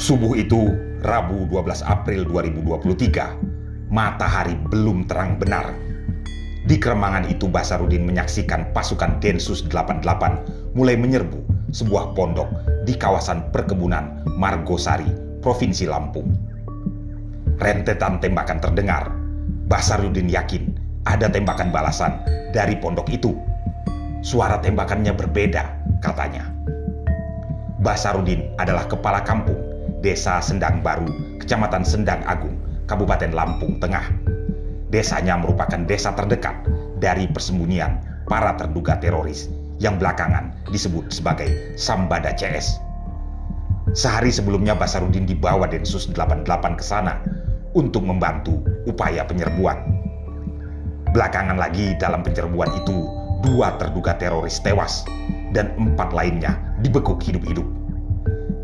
Subuh itu, Rabu 12 April 2023, matahari belum terang benar. Di keremangan itu Basarudin menyaksikan pasukan Densus 88 mulai menyerbu sebuah pondok di kawasan perkebunan Margosari, Provinsi Lampung. Rentetan tembakan terdengar. Basarudin yakin ada tembakan balasan dari pondok itu. Suara tembakannya berbeda, katanya. Basarudin adalah kepala kampung Desa Sendang Baru, Kecamatan Sendang Agung, Kabupaten Lampung Tengah. Desanya merupakan desa terdekat dari persembunyian para terduga teroris yang belakangan disebut sebagai Sambada CS. Sehari sebelumnya Basarudin dibawa Densus 88 ke sana untuk membantu upaya penyerbuan. Belakangan lagi dalam penyerbuan itu, 2 terduga teroris tewas dan 4 lainnya dibekuk hidup-hidup.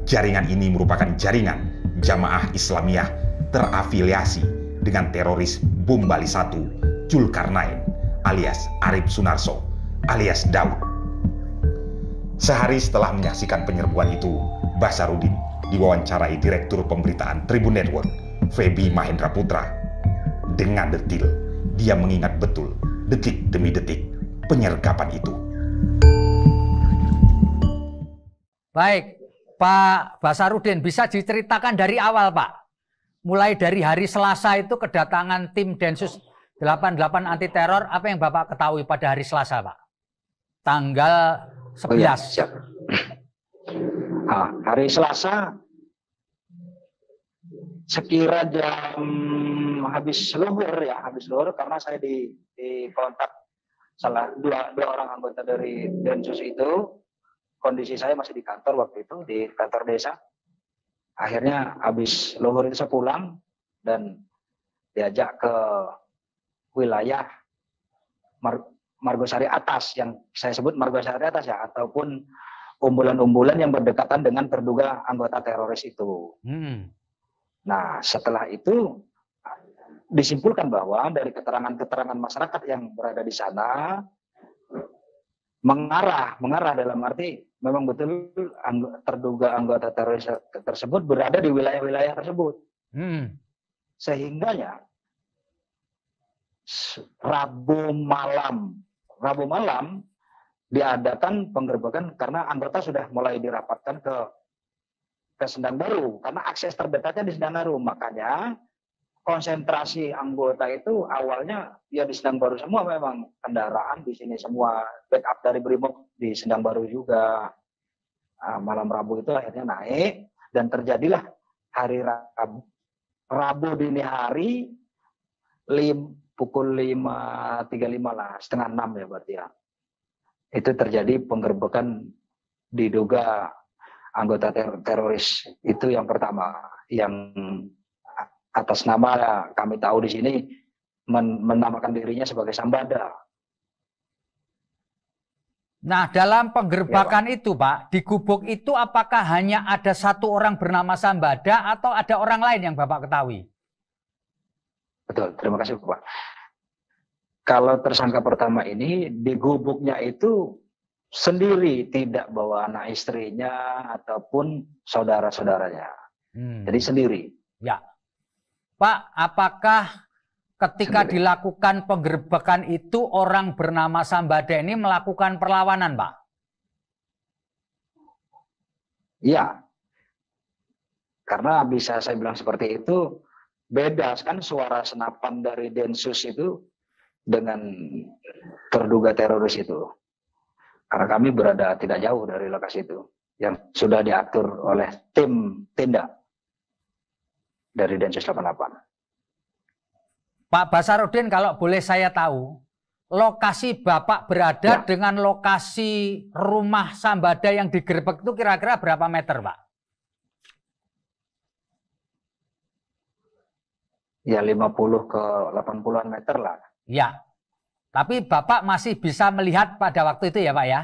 Jaringan ini merupakan jaringan Jamaah Islamiyah terafiliasi dengan teroris bom Bali 1 Zulkarnain alias Arif Sunarso alias Daud. Sehari setelah menyaksikan penyerbuan itu, Basarudin diwawancarai Direktur Pemberitaan Tribun Network, Feby Mahendra Putra. Dengan detil, dia mengingat betul detik demi detik penyergapan itu. Baik, Pak Basarudin, bisa diceritakan dari awal, Pak? Mulai dari hari Selasa itu kedatangan tim Densus 88 anti teror, apa yang Bapak ketahui pada hari Selasa, Pak? Tanggal 11. Oh ya, siap. Hari Selasa sekira jam habis luhur karena saya di kontak salah dua orang anggota dari Densus itu. Kondisi saya masih di kantor waktu itu, di kantor desa. Akhirnya habis luhur itu saya pulang dan diajak ke wilayah Margosari Atas, yang saya sebut Margosari Atas ya, ataupun umbulan-umbulan yang berdekatan dengan terduga anggota teroris itu. Nah, setelah itu disimpulkan bahwa dari keterangan-keterangan masyarakat yang berada di sana mengarah dalam arti memang betul terduga anggota teroris tersebut berada di wilayah-wilayah tersebut. Sehingganya Rabu malam diadakan penggerbekan karena anggota sudah mulai dirapatkan ke Sendang Baru karena akses terdekatnya di Sendang Baru. Makanya konsentrasi anggota itu awalnya ya di Sendang Baru semua, memang kendaraan di sini semua, backup dari Brimob di Sendang Baru juga. Malam Rabu itu akhirnya naik dan terjadilah hari Rabu dini hari pukul 5.35 lah, setengah 6 ya berarti ya. Itu terjadi penggerbekan diduga anggota teroris itu yang pertama, yang atas nama kami tahu di sini menamakan dirinya sebagai Sambada. Nah, dalam penggerbakan itu, Pak, di gubuk itu apakah hanya ada 1 orang bernama Sambada atau ada orang lain yang Bapak ketahui? Betul, terima kasih Pak. Kalau tersangka pertama ini di gubuknya itu sendiri, tidak bawa anak istrinya ataupun saudara-saudaranya. Jadi sendiri. Ya. Pak, apakah ketika dilakukan penggerbekan itu orang bernama Sambada ini melakukan perlawanan, Pak? Iya. Karena bisa saya bilang seperti itu, beda kan suara senapan dari Densus itu dengan terduga teroris itu. Karena kami berada tidak jauh dari lokasi itu, yang sudah diatur oleh tim tindak dari Densus 88. Pak Basarudin, kalau boleh saya tahu, lokasi Bapak berada dengan lokasi rumah Sambada yang digerebek itu kira-kira berapa meter, Pak? Ya 50 ke 80-an meter lah. Ya, tapi Bapak masih bisa melihat pada waktu itu ya Pak ya?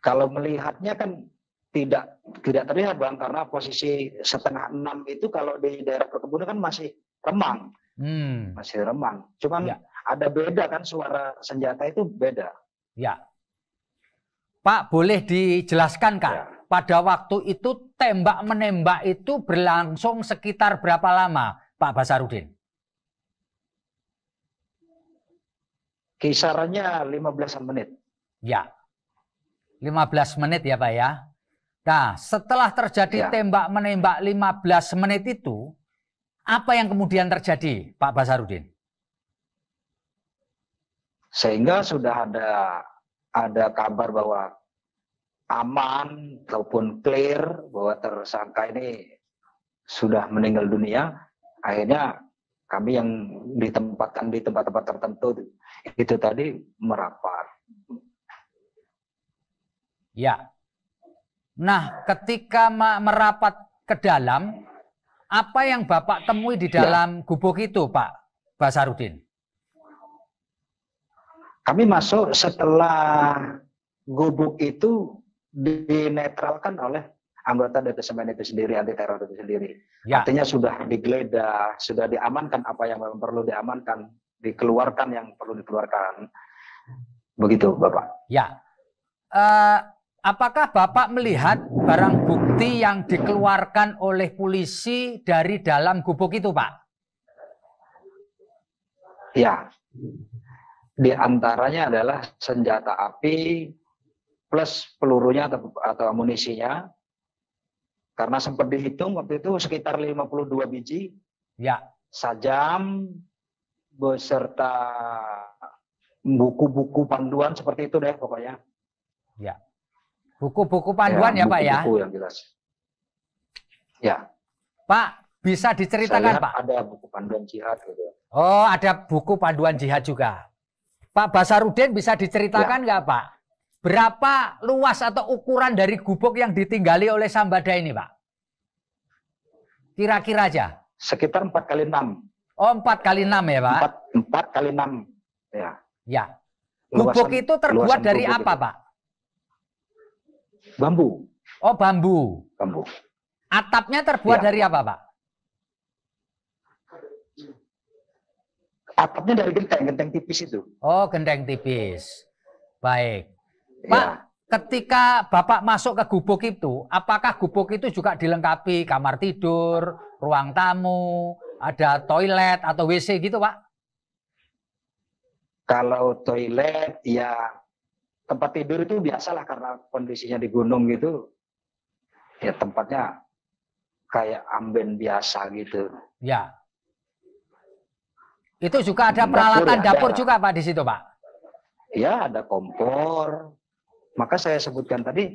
Kalau melihatnya kan tidak terlihat Bang, karena posisi 5:30 itu kalau di daerah perkebunan kan masih remang. Masih remang. Cuman ada beda kan, suara senjata itu beda. Ya. Pak, boleh dijelaskan Kak, Ya. pada waktu itu tembak-menembak itu berlangsung sekitar berapa lama Pak Basarudin? Kisarannya 15 menit. Ya, 15 menit ya Pak ya. Nah, setelah terjadi Ya. tembak-menembak 15 menit itu, apa yang kemudian terjadi Pak Basarudin? Sehingga sudah ada kabar bahwa aman ataupun clear bahwa tersangka ini sudah meninggal dunia. Akhirnya kami yang ditempatkan di tempat-tempat tertentu itu tadi merapat. Ya. Nah, ketika merapat ke dalam, apa yang Bapak temui di dalam gubuk itu, Pak Basarudin? Kami masuk setelah gubuk itu dinetralkan oleh anggota detasemen itu sendiri, anti teror itu sendiri. Ya. Artinya sudah digeledah, sudah diamankan apa yang perlu diamankan, dikeluarkan yang perlu dikeluarkan. Begitu, Bapak. Ya. Apakah Bapak melihat barang bukti yang dikeluarkan oleh polisi dari dalam gubuk itu, Pak? Ya. Di antaranya adalah senjata api plus pelurunya atau amunisinya. Karena sempat dihitung waktu itu sekitar 52 biji. Ya. Sajam beserta buku-buku panduan seperti itu deh pokoknya. Ya. Buku-buku panduan ya, Pak ya? Buku yang jelas. Ya. Pak, bisa diceritakan, Pak? Ada buku panduan jihad gitu. Oh, ada buku panduan jihad juga. Pak Basarudin bisa diceritakan nggak, Pak? Berapa luas atau ukuran dari gubuk yang ditinggali oleh Sambada ini, Pak? Kira-kira aja. Sekitar 4x6. Oh, 4x6 ya, Pak? 4x6. Ya. Ya. Gubuk itu terbuat dari apa, itu. Pak? Bambu. Oh, bambu. Bambu. Atapnya terbuat Ya. dari apa, Pak? Atapnya dari genteng tipis itu. Oh, genteng tipis. Baik. Pak, Ya. ketika Bapak masuk ke gubuk itu, apakah gubuk itu juga dilengkapi kamar tidur, ruang tamu, ada toilet atau WC gitu, Pak? Kalau toilet, ya tempat tidur itu biasalah karena kondisinya di gunung gitu. Ya tempatnya kayak amben biasa gitu. Ya. Itu juga ada peralatan dapur juga, Pak, di situ, Pak? Ya, ada kompor. Maka saya sebutkan tadi,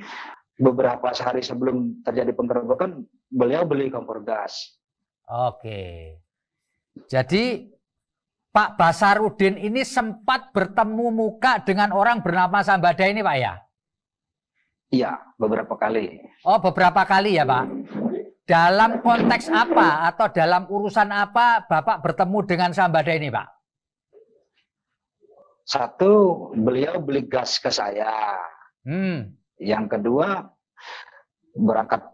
beberapa hari sebelum terjadi penggerebekan, beliau beli kompor gas. Oke. Jadi, Pak Basarudin ini sempat bertemu muka dengan orang bernama Sambada ini, Pak, ya? Iya, beberapa kali. Oh, beberapa kali ya, Pak? Dalam konteks apa atau dalam urusan apa Bapak bertemu dengan Sambada ini, Pak? Satu, beliau beli gas ke saya. Yang kedua, berangkat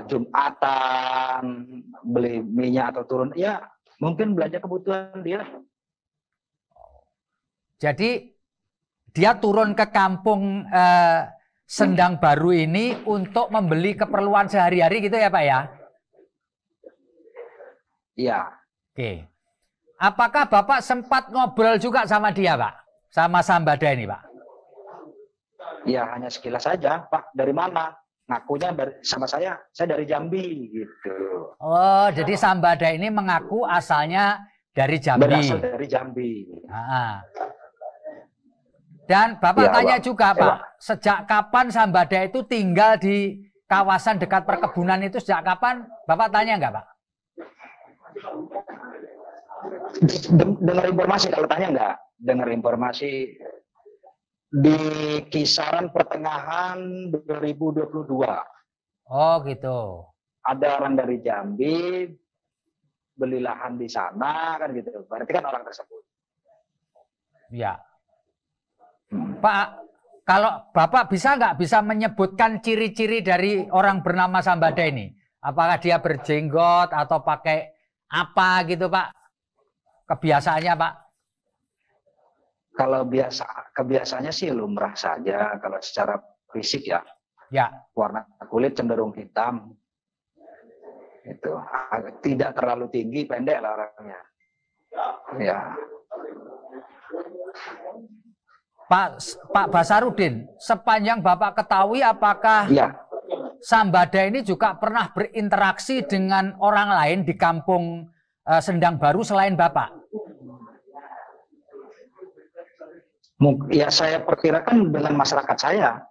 Jumatan, beli minyak atau turun, ya mungkin belanja kebutuhan dia. Jadi dia turun ke kampung Sendang Baru ini untuk membeli keperluan sehari-hari gitu ya, Pak ya? Iya. Oke. Apakah Bapak sempat ngobrol juga sama dia, Pak? Sama Sambada ini, Pak? Ya, hanya sekilas saja. Pak, dari mana? Ngakunya sama saya dari Jambi gitu. Oh, jadi Sambada ini mengaku asalnya dari Jambi. Berasal dari Jambi. Dan Bapak ya, tanya Bang. juga, Pak, sejak kapan Sambada itu tinggal di kawasan dekat perkebunan itu? Sejak kapan? Bapak tanya nggak, Pak? Dengar informasi, kalau tanya nggak? Dengar informasi di kisaran pertengahan 2022. Oh, gitu. Ada orang dari Jambi beli lahan di sana kan gitu. Berarti kan orang tersebut. Ya. Pak, kalau Bapak bisa nggak bisa menyebutkan ciri-ciri dari orang bernama Sambada ini? Apakah dia berjenggot atau pakai apa gitu, Pak? Kebiasaannya, Pak? Kalau kebiasaannya sih lumrah saja kalau secara fisik ya. Ya. Warna kulit cenderung hitam. Itu tidak terlalu tinggi, pendek lah orangnya. Ya. Pak Basarudin, sepanjang Bapak ketahui apakah Ya. Sambada ini juga pernah berinteraksi dengan orang lain di kampung Sendang Baru selain Bapak? Ya saya perkirakan dengan masyarakat saya.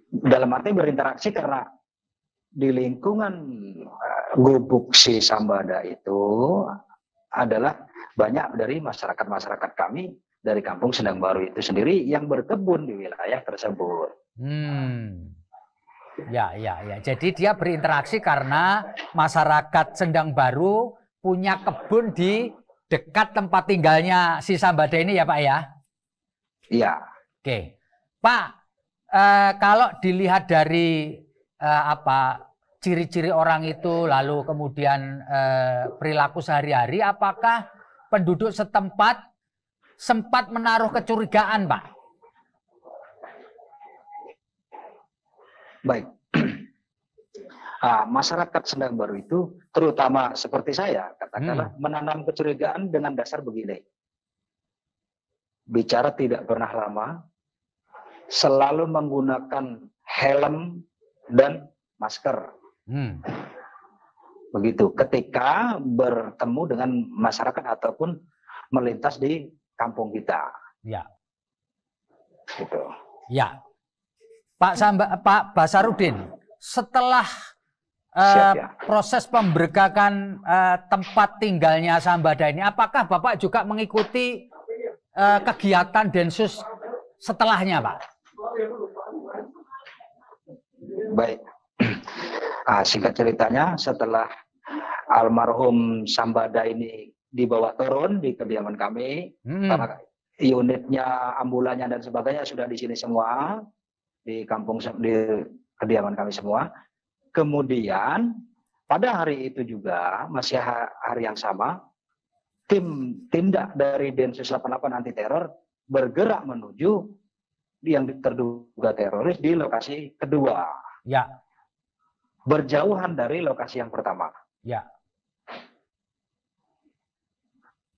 Dalam arti berinteraksi karena di lingkungan gubuk si Sambada itu adalah banyak dari masyarakat kami dari kampung Sendang Baru itu sendiri yang berkebun di wilayah tersebut. Ya. Jadi dia berinteraksi karena masyarakat Sendang Baru punya kebun di dekat tempat tinggalnya si Sambada ini ya Pak ya? Iya. Oke, Pak. Kalau dilihat dari ciri-ciri orang itu, lalu kemudian perilaku sehari-hari, apakah penduduk setempat sempat menaruh kecurigaan, Pak? Baik. Masyarakat Sendang Baru itu, terutama seperti saya, katakanlah menanam kecurigaan dengan dasar begini. Bicara tidak pernah lama, selalu menggunakan helm dan masker. Begitu. Ketika bertemu dengan masyarakat ataupun melintas di kampung kita. Ya. Gitu. Ya. Pak Basarudin, setelah proses pembergakan tempat tinggalnya Sambada ini, apakah Bapak juga mengikuti kegiatan Densus setelahnya, Pak? Baik. Singkat ceritanya, setelah almarhum Sambada ini dibawa turun di kediaman kami, karena unitnya, ambulannya dan sebagainya sudah di sini semua, di kediaman kami semua. Kemudian pada hari itu juga, masih hari yang sama, tim tindak dari Densus 88 anti teror bergerak menuju yang terduga teroris di lokasi kedua. Ya. Berjauhan dari lokasi yang pertama. Ya.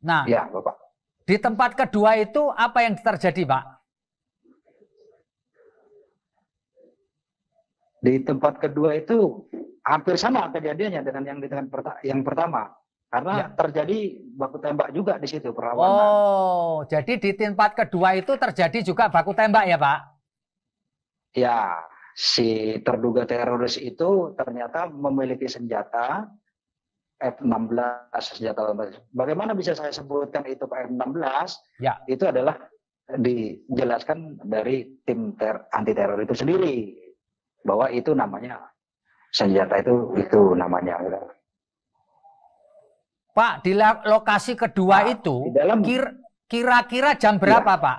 Nah, ya, Bapak. Di tempat kedua itu apa yang terjadi, Pak? Di tempat kedua itu hampir sama kejadiannya dengan yang pertama. Karena terjadi baku tembak juga di situ, perlawanan. Oh, jadi di tempat kedua itu terjadi juga baku tembak ya, Pak? Ya, si terduga teroris itu ternyata memiliki senjata F16, senjata. Bagaimana bisa saya sebutkan itu F16? Ya. Itu adalah dijelaskan dari tim anti teror itu sendiri bahwa itu namanya senjata itu namanya. Pak, di lokasi kedua itu kira-kira jam berapa, Pak?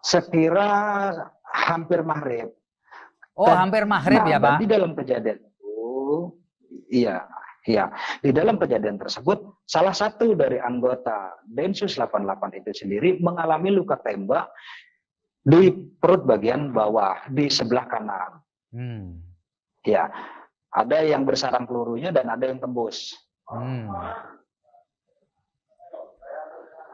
Sekira hampir maghrib. Oh, hampir maghrib ya, Pak? Di dalam kejadian itu, iya. Di dalam kejadian tersebut, salah satu dari anggota Densus 88 itu sendiri mengalami luka tembak di perut bagian bawah, di sebelah kanan. Ya. Ada yang bersarang pelurunya dan ada yang tembus.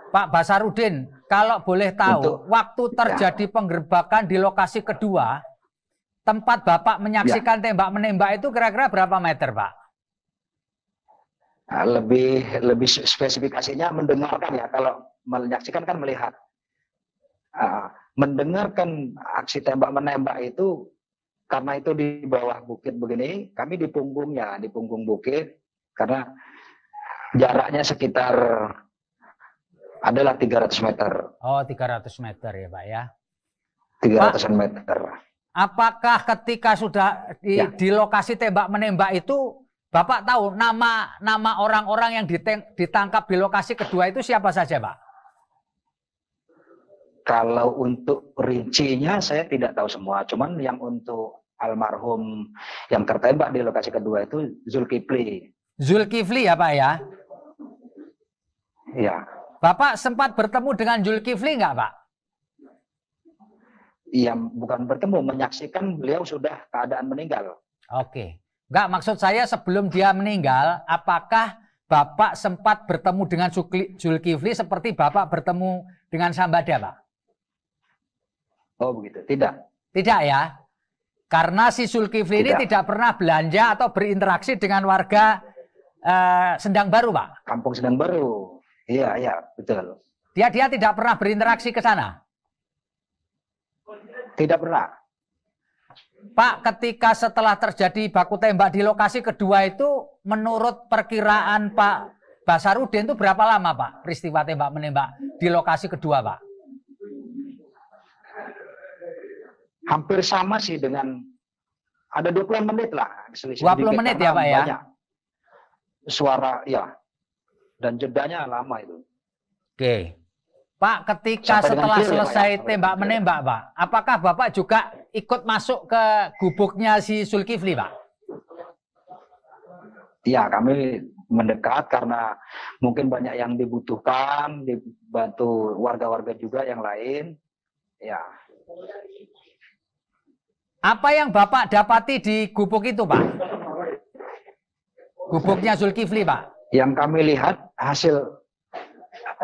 Pak Basarudin, kalau boleh tahu, waktu terjadi penggerbakan di lokasi kedua, tempat Bapak menyaksikan tembak-menembak itu kira-kira berapa meter, Pak? Lebih spesifikasinya mendengarkan ya. Kalau menyaksikan kan melihat. Mendengarkan aksi tembak-menembak itu, karena itu di bawah bukit begini, kami di punggungnya, di punggung bukit, karena jaraknya sekitar adalah 300 meter. Oh, 300 meter ya, Pak ya. 300 meter. Apakah ketika sudah di lokasi tembak-menembak itu, Bapak tahu nama orang-orang yang ditangkap di lokasi kedua itu siapa saja, Pak? Kalau untuk rincinya saya tidak tahu semua, cuman yang untuk almarhum yang tertembak di lokasi kedua itu Zulkifli. Zulkifli ya, Pak ya? Iya. Bapak sempat bertemu dengan Zulkifli nggak, Pak? Iya, bukan bertemu, menyaksikan beliau sudah keadaan meninggal. Oke. Nggak, maksud saya sebelum dia meninggal, apakah Bapak sempat bertemu dengan Zulkifli seperti Bapak bertemu dengan Sambada, Pak? Oh begitu, tidak. Tidak ya? Karena si Zulkifli ini tidak pernah belanja atau berinteraksi dengan warga Sendang Baru, Pak? Kampung Sendang Baru. Iya, iya, betul. Dia tidak pernah berinteraksi ke sana? Tidak pernah. Pak, ketika setelah terjadi baku tembak di lokasi kedua itu, menurut perkiraan Pak Basarudin itu berapa lama, Pak, peristiwa tembak-menembak di lokasi kedua, Pak? Hampir sama sih dengan, ada 20 menit lah. 20 menit ya, Pak ya? Banyak suara, ya. Dan jedanya lama itu. Oke. Pak, ketika setelah selesai tembak-menembak, Pak, apakah Bapak juga ikut masuk ke gubuknya si Zulkifli, Pak? Iya, kami mendekat karena mungkin banyak yang dibutuhkan, dibantu warga-warga juga yang lain. Ya. Apa yang Bapak dapati di gubuk itu, Pak? Gubuknya Zulkifli, Pak? Yang kami lihat hasil,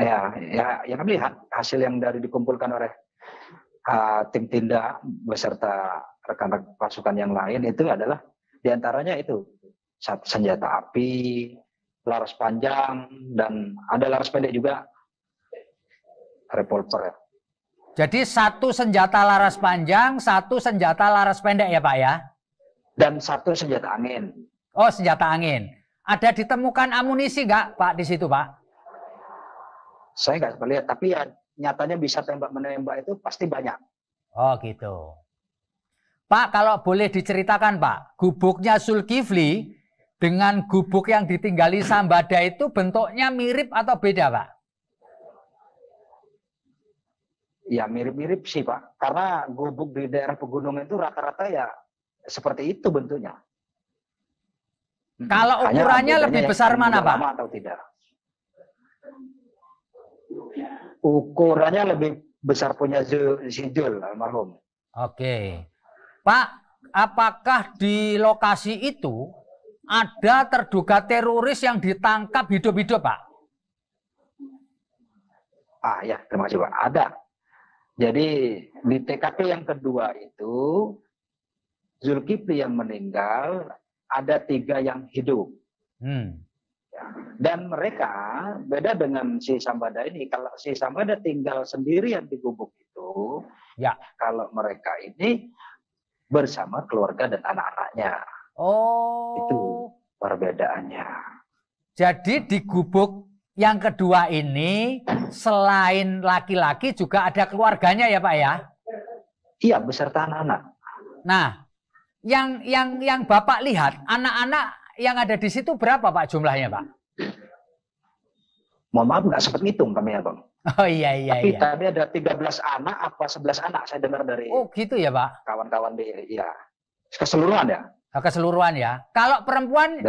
yang kami lihat hasil yang dari dikumpulkan oleh tim tindak beserta rekan-rekan pasukan yang lain itu adalah diantaranya itu senjata api, laras panjang, dan ada laras pendek juga, revolver. Jadi satu senjata laras panjang, satu senjata laras pendek ya, Pak ya? Dan satu senjata angin. Oh, senjata angin. Ada ditemukan amunisi nggak, Pak, di situ, Pak? Saya nggak sempat lihat, tapi ya nyatanya bisa tembak-menembak itu pasti banyak. Oh, gitu. Pak, kalau boleh diceritakan, Pak, gubuknya Zulkifli dengan gubuk yang ditinggali Sambada itu bentuknya mirip atau beda, Pak? Ya mirip-mirip sih, Pak. Karena gubuk di daerah pegunungan itu rata-rata ya seperti itu bentuknya. Kalau ukurannya lebih besar mana, Pak? Atau tidak? Ukurannya lebih besar punya si Jul, almarhum. Oke. Pak, apakah di lokasi itu ada terduga teroris yang ditangkap hidup-hidup, Pak? Ah ya, terima kasih, Pak. Ada. Jadi di TKP yang kedua itu Zulkifli yang meninggal, ada 3 yang hidup. Dan mereka beda dengan si Sambada ini. Kalau si Sambada tinggal sendirian di gubuk itu, ya. Kalau mereka ini bersama keluarga dan anak-anaknya. Oh. Itu perbedaannya. Jadi di gubuk yang kedua ini selain laki-laki juga ada keluarganya ya, Pak ya? Iya, beserta anak-anak. Nah, yang Bapak lihat, anak-anak yang ada di situ berapa, Pak, jumlahnya, Pak? Mohon maaf, nggak sempat ngitung kami ya, Bang. Oh iya. Tapi tadi ada 13 anak apa 11 anak saya dengar dari. Oh gitu ya, Pak? Kawan-kawan ya. Keseluruhan ya? Keseluruhan ya. Kalau perempuan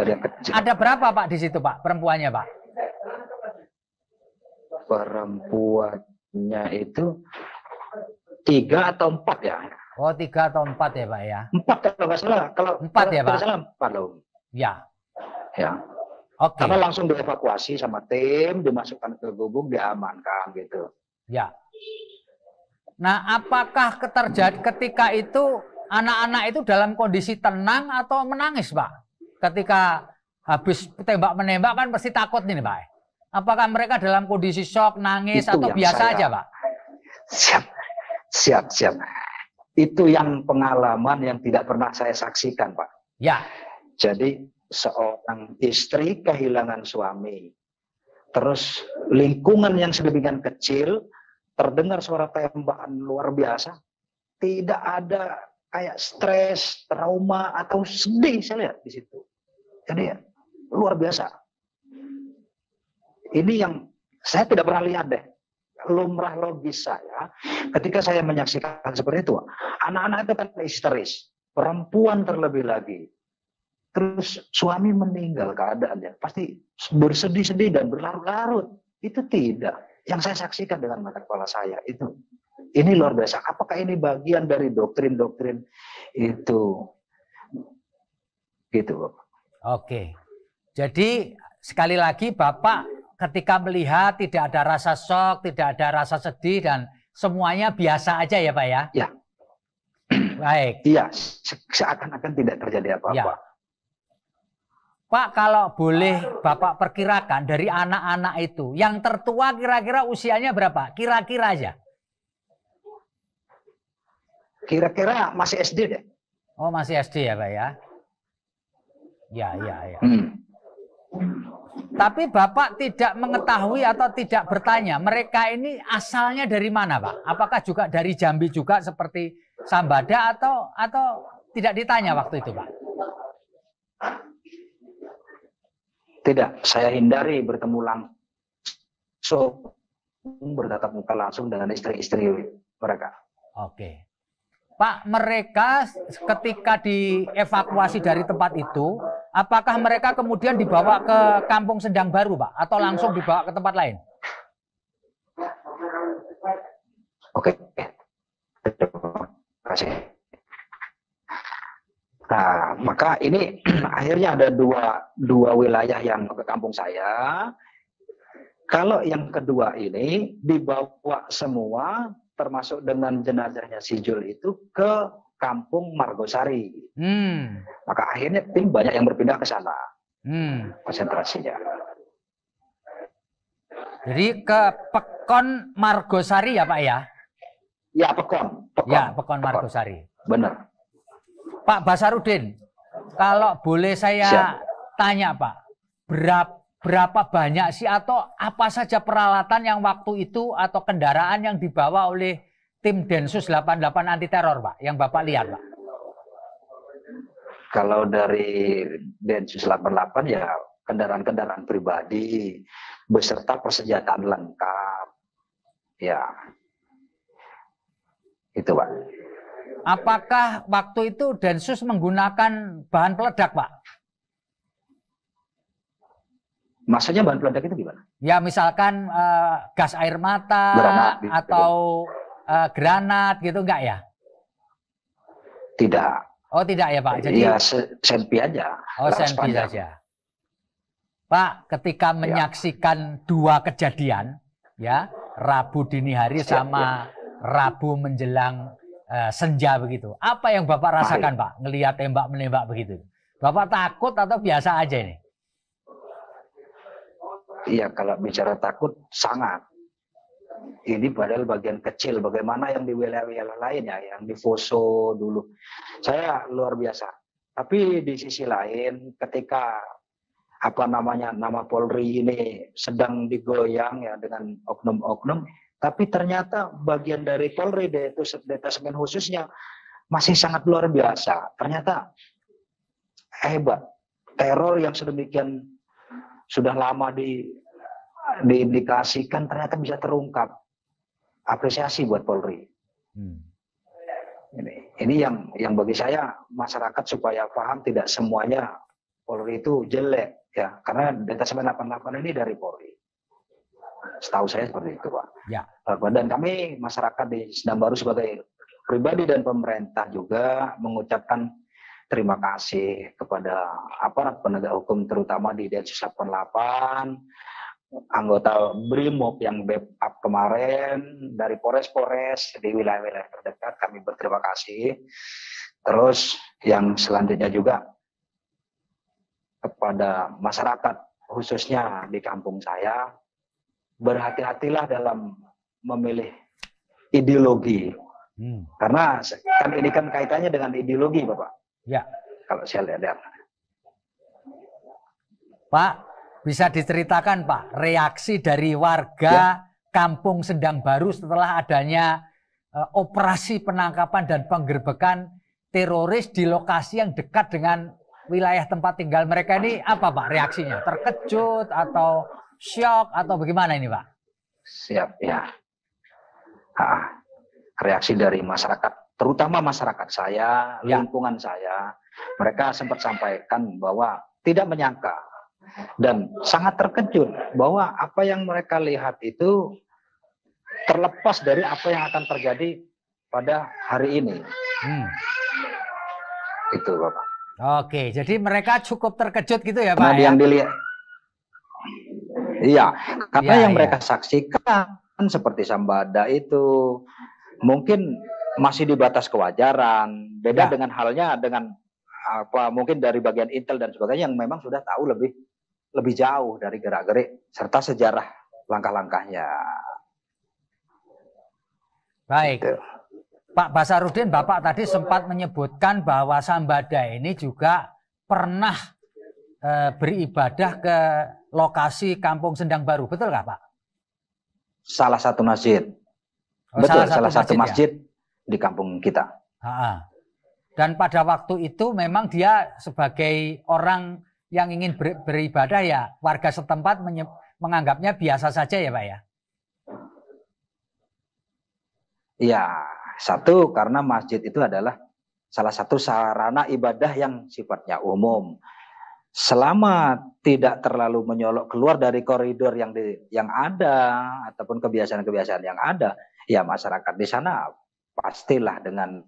ada berapa, Pak, di situ, Pak? Perempuannya, Pak? Perempuannya itu 3 atau 4 ya? Oh, 3 atau 4 ya, Pak ya? 4 kalau nggak salah. Kalau 4 ya, Pak? salah 4 loh. Ya. Ya. Oke. Karena langsung dievakuasi sama tim, dimasukkan ke gubuk, diamankan gitu. Ya. Nah, apakah ketika itu anak-anak itu dalam kondisi tenang atau menangis, Pak? Ketika habis tembak-menembak kan pasti takut nih, Pak. Apakah mereka dalam kondisi shock, nangis, itu atau biasa aja, Pak? Siap. Itu yang pengalaman yang tidak pernah saya saksikan, Pak. Ya. Jadi seorang istri kehilangan suami. Terus lingkungan yang sedemikian kecil, terdengar suara tembakan luar biasa. Tidak ada kayak stres, trauma, atau sedih saya lihat di situ. Jadi ya, luar biasa. Ini yang saya tidak pernah lihat deh. Lumrah logis saya, ketika saya menyaksikan seperti itu, anak-anak itu kan histeris, perempuan terlebih lagi, terus suami meninggal keadaannya, pasti bersedih-sedih dan berlarut-larut. Itu tidak. yang saya saksikan dengan mata kepala saya itu, ini luar biasa. Apakah ini bagian dari doktrin-doktrin itu? Gitu, Bapak. Oke. Jadi sekali lagi Bapak ketika melihat tidak ada rasa shock, tidak ada rasa sedih dan semuanya biasa aja ya Pak ya? Ya. Baik. Iya, seakan-akan tidak terjadi apa-apa. Ya. Pak, kalau boleh Bapak perkirakan dari anak-anak itu, yang tertua kira-kira usianya berapa? Kira-kira aja. Kira-kira masih SD deh. Oh, masih SD ya Pak ya? Ya. Tapi Bapak tidak mengetahui atau tidak bertanya, mereka ini asalnya dari mana Pak? Apakah juga dari Jambi juga seperti Sambada atau tidak ditanya waktu itu Pak? Tidak, saya hindari bertemu langsung, bertatap muka langsung dengan istri-istri mereka. Oke. Pak, mereka ketika dievakuasi dari tempat itu, apakah mereka kemudian dibawa ke Kampung Sendang Baru, Pak? Atau langsung dibawa ke tempat lain? Oke, terima kasih. Nah, maka ini akhirnya ada dua wilayah yang ke kampung saya. Kalau yang kedua ini dibawa semua, termasuk dengan jenazahnya si Jul itu ke kampung Margosari. Maka akhirnya tim banyak yang berpindah ke sana. Konsentrasinya. Jadi ke Pekon Margosari ya Pak ya? Ya, Pekon. Ya, Pekon Margosari. Benar. Pak Basarudin, kalau boleh saya tanya Pak, berapa banyak sih atau apa saja peralatan yang waktu itu atau kendaraan yang dibawa oleh tim Densus 88 anti teror Pak, yang Bapak lihat Pak? Kalau dari Densus 88 ya kendaraan-kendaraan pribadi beserta persenjataan lengkap. Ya. Itu Pak. Apakah waktu itu Densus menggunakan bahan peledak, Pak? Maksudnya bahan peledak itu gimana? Ya, misalkan gas air mata granat, atau granat gitu, enggak ya? Tidak. Oh, tidak ya, Pak? Jadi ya senpi aja. Oh, senpi saja. Pak, ketika menyaksikan dua kejadian, ya, Rabu dini hari sama Rabu menjelang senja begitu. Apa yang Bapak rasakan, Pak? Ngelihat tembak-menembak begitu. Bapak takut atau biasa aja ini? Iya, kalau bicara takut sangat. Ini padahal bagian kecil. Bagaimana yang di wilayah-wilayah lain ya, yang di Poso dulu. Saya luar biasa. Tapi di sisi lain, ketika nama Polri ini sedang digoyang ya dengan oknum-oknum, tapi ternyata bagian dari Polri, detasemen khususnya, masih sangat luar biasa. Ternyata hebat. Teror yang sedemikian sudah lama diindikasikan ternyata bisa terungkap. Apresiasi buat Polri. Ini yang bagi saya masyarakat supaya paham tidak semuanya Polri itu jelek ya, karena detasemen 88 ini dari Polri. Setahu saya seperti itu, Pak. Ya. Dan kami masyarakat di Sendang Baru sebagai pribadi dan pemerintah juga mengucapkan terima kasih kepada aparat penegak hukum terutama di Densus 88, anggota BRIMOB yang backup kemarin dari Polres-Polres di wilayah-wilayah terdekat, kami berterima kasih. Terus yang selanjutnya juga kepada masyarakat khususnya di kampung saya, berhati-hatilah dalam memilih ideologi. Karena kan ini kan kaitannya dengan ideologi, Bapak. Ya. Kalau saya lihat. Pak, bisa diceritakan Pak, reaksi dari warga Kampung Sendang Baru setelah adanya operasi penangkapan dan penggerbekan teroris di lokasi yang dekat dengan wilayah tempat tinggal mereka ini, apa Pak reaksinya? Terkejut atau shock atau bagaimana ini Pak? Siap ya. Reaksi dari masyarakat, terutama masyarakat saya, lingkungan saya, mereka sempat sampaikan bahwa tidak menyangka dan sangat terkejut bahwa apa yang mereka lihat itu terlepas dari apa yang akan terjadi pada hari ini. Itu Bapak. Oke, jadi mereka cukup terkejut gitu ya Pak? Karena yang dilihat, iya, karena Ya, yang ya. mereka saksikan seperti Sambada itu mungkin masih di batas kewajaran. Beda Ya. dengan halnya dengan apa mungkin dari bagian intel dan sebagainya yang memang sudah tahu lebih jauh dari gerak-gerik serta sejarah langkah-langkahnya. Baik. Gitu. Pak Basarudin, Bapak tadi sempat menyebutkan bahwa Sambada ini juga pernah beribadah ke lokasi Kampung Sendang Baru, betul nggak Pak? Salah satu masjid. Oh, Betul, salah satu masjid masjid di kampung kita. ya? Dan pada waktu itu memang dia sebagai orang yang ingin beribadah ya, warga setempat menganggapnya biasa saja ya Pak ya? Iya, satu karena masjid itu adalah salah satu sarana ibadah yang sifatnya umum. Selama tidak terlalu menyolok keluar dari koridor yang ada ataupun kebiasaan-kebiasaan yang ada, ya masyarakat di sana pastilah dengan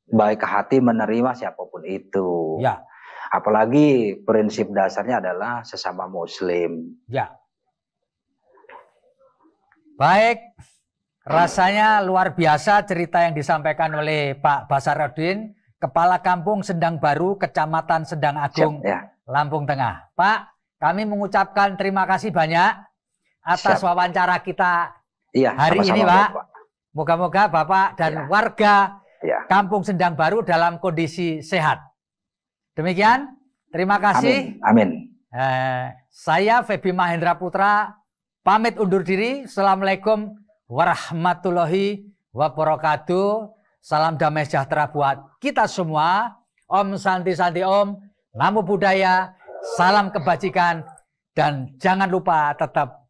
baik hati menerima siapapun itu. Ya. Apalagi prinsip dasarnya adalah sesama Muslim. Ya. Baik. Rasanya luar biasa cerita yang disampaikan oleh Pak Basarudin, Kepala Kampung Sendang Baru, Kecamatan Sendang Agung, Siap, ya. Lampung Tengah. Pak, kami mengucapkan terima kasih banyak atas Siap. wawancara kita Iya, hari sama-sama, ini, Pak. Bapak. Moga-moga Bapak dan Ya. warga Ya. Kampung Sendang Baru dalam kondisi sehat. Demikian, terima kasih. Amin. Saya Febi Mahendra Putra, pamit undur diri. Assalamualaikum warahmatullahi wabarakatuh. Salam damai sejahtera buat kita semua. Om Santi Santi Om, Namo Buddhaya, salam kebajikan, dan jangan lupa tetap